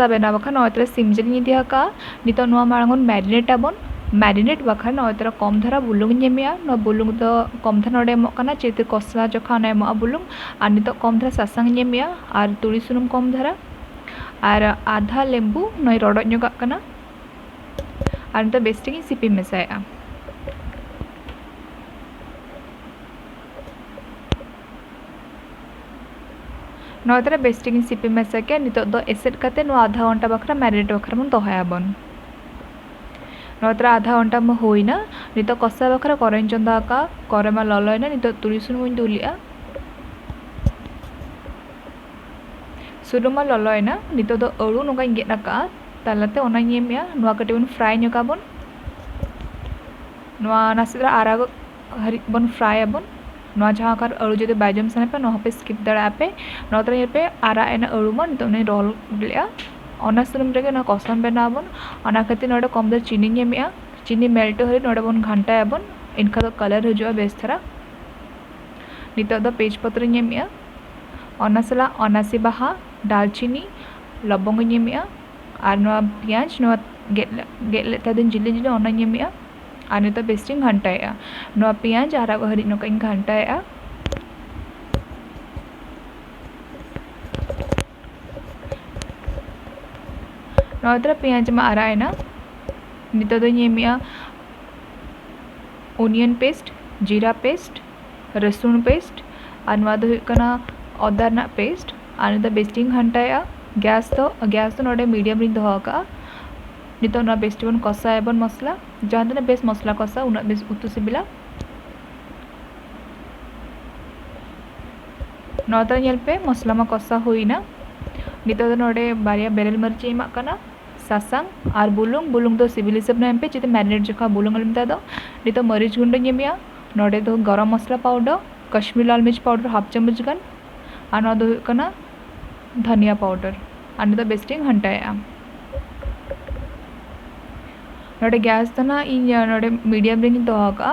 कसा बेना बखान नयतरा सिम जिल निदिया का नितो नुआ मांगन मैरिनेट आबन मैरिनेट बखान नयतरा कम धारा बुलुंग नेमिया न बुलुंग दो कम धारा नोडे एमो काना चेते कसा जखा ना एमो बुलुंग आर नितो कम धारा सासांग नेमिया आर तुड़ी सुनुम कम धारा आर आधा लेम्बू नय रडो ᱧᱚᱜᱟ काना आर नितो बेस्टिंग सिपि मेसाया नयतरा बेस्टिंग सिपि मेसा के नितो दो एसेट काते नो आधा घंटा बखरा मैरिनेट बखरा मन दहायाबन नयतरा आधा घंटा म होइना नितो कसा बखरा करें चंदा का करेमा ललयना नितो तुड़ी सुनुम दुलिया सुनुमा ललयना नितो दो अळु नोका गेना का तालाते ओना नेमिया नोआ कटे बन फ्राई ᱧᱚᱜᱟ बन नोआ नासिद्रा आराग हरि बन फ्राई अबन नोआ जहां कर अळु जदि बायजम सने पे नोहा पे स्किप दड़ा पे नोतरा पे आरा एना अळु मन नितो ने रोल लिया ओना सुनुम रेगे ना कसन बनाबन ओना खातिर नोडे कम दर चीनी नेमिया चीनी मेल्ट हरि नोडे बन घंटा अबन इनका दो कलर हजुआ बेस थरा नितो दो पेज पत्र नेमिया ओना सला अनासी बाहा दालचीनी लबंग नेमिया आर नोआ पियाज नोआ गेट लेता दिन जिले जिले ओना नेमिया आर नितो बेस्टिंग घंटाया नोआ पियाज आरा हरि नोका इन घंटाया नोतरा पियाज मा आरायना नितो दो नेमिया ओनियन पेस्ट जीरा पेस्ट रसुन पेस्ट आर नोआ दो हुकना अदा ना पेस्ट आर नितो बेस्टिंग घंटाया गैस तो नोडे मीडियम रिन दोहा का नितो ना बेस्ट बन कसा एबन मसला जहां तने बेस मसला कसा उना बेस उतु सिबिला नोतरा नेल पे मसला मा कसा होइना नितो दो नोडे बारिया बेरेल मरची एमा कना सासांग आर बुलुंग दो सिबिल हिसाब ना एमपे चिते मैरिनेट जखा बुलुंग अलमता दो नितो मरीच गुंड नेमिया नोडे दो गरम मसला पाउडर कश्मीर लाल मिर्च पाउडर हाफ चम्मच गान आर नोआ दो कना धनिया पाउडर आर नितो बेस्टिंग घंटाया नोडे गैस तो ना इन नोडे मीडियम रिन दोहा का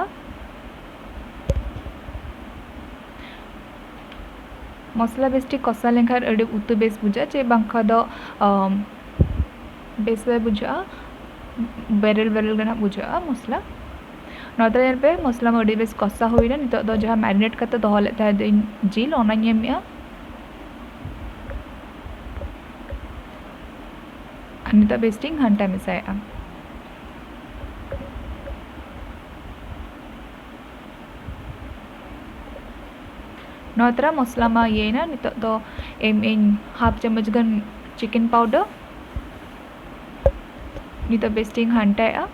मसला बेस्टी कसा लेखार अड़ी उतु बेस बुझा चे बांखा दो बेस बुझा बेरेल गना बुझा मसला नोतरा पे मसला में अड़ी बेस कसा होइना नितो दो जहां मैरिनेट करते दोहा लेता है जिल ओना नेमिया नितो बेस्टिंग घंटा मिसाया नोतरा मसला मा येना नितो दो एम हाफ चम्मच गन चिकन पाउडर नितो बेस्टिंग घंटाया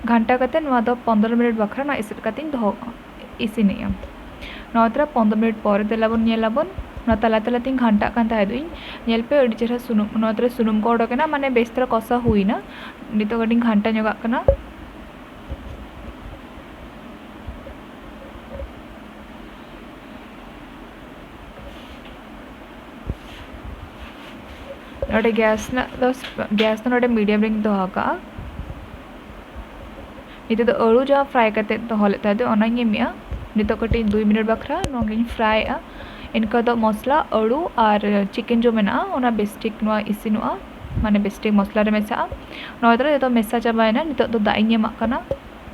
घंटा कते नोआ दो 15 मिनट बखरा ना इसेट कते दो इसिनिया नोतरा 15 मिनट पर देलाबन नेलाबन ना तला तला तीन घंटा कान ताहे दुई नेल पे अड़ी चेहरा सुनुम नोतरा सुनुम को ओडोकेना माने बेस्तरा कसा हुइना नितो गडिंग घंटा ᱧᱚᱜᱟ कना नोडे गैस ना नोडे मीडियम रिंग दोहा का नितो दो अळु जहां फ्राई करते दोहा लेता है ओना नेमिया नितो कटी 2 मिनट बखरा नोगिन फ्राई आ इनका दो मसला अळु और चिकन जो मेना ओना बेस्टिक नोआ इसिनुआ माने बेस्टिक मसला रे मेसा नोदरा तो मेसा चाबायना नितो दो दाई नेमा कना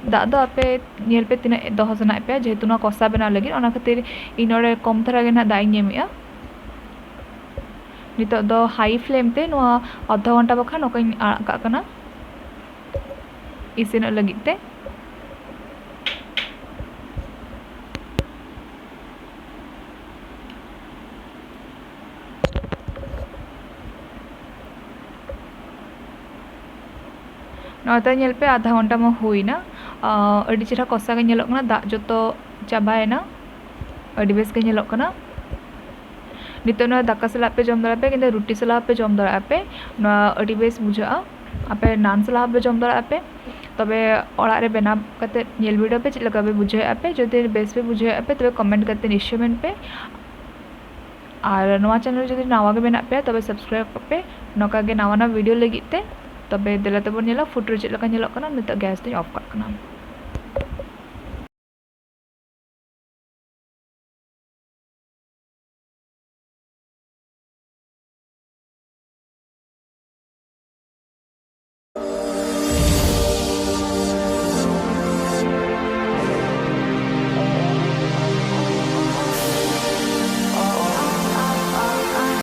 दा दो आपे नेल पे तिना दोहा सना पे जेहेतु ना कसा बना लगी ओना खातिर इनोरे कम थरा गे ना दाई नेमिया नितो दो हाई फ्लेम ते नोआ आधा घंटा बखा नोका आका कना इसिन लगी ते नोता नेल पे आधा घंटा में हुईना अड़ी चेहरा कसा के नेलोग कना दा जतो चाबायना अड़ी बेस के नेलोग कना नितो ना दाका सला पे जम दड़ा पे किंतु रोटी सला पे जम दड़ा पे ना अड़ी बेस बुझा आपे नान सला पे जम दड़ा पे तबे ओड़ा रे बेना कते नेल वीडियो पे चलका पे बुझे आपे जदि बेस पे बुझे आपे तबे कमेंट करते निश्चय मेन पे और नवा चैनल जदि नावा के बेना पे तबे सब्सक्राइब पे नोका के नावा ना वीडियो लगी ते तबे देला तबो नेला फुटरो चलका नेलो कना नितो गैस ते ऑफ कर कना।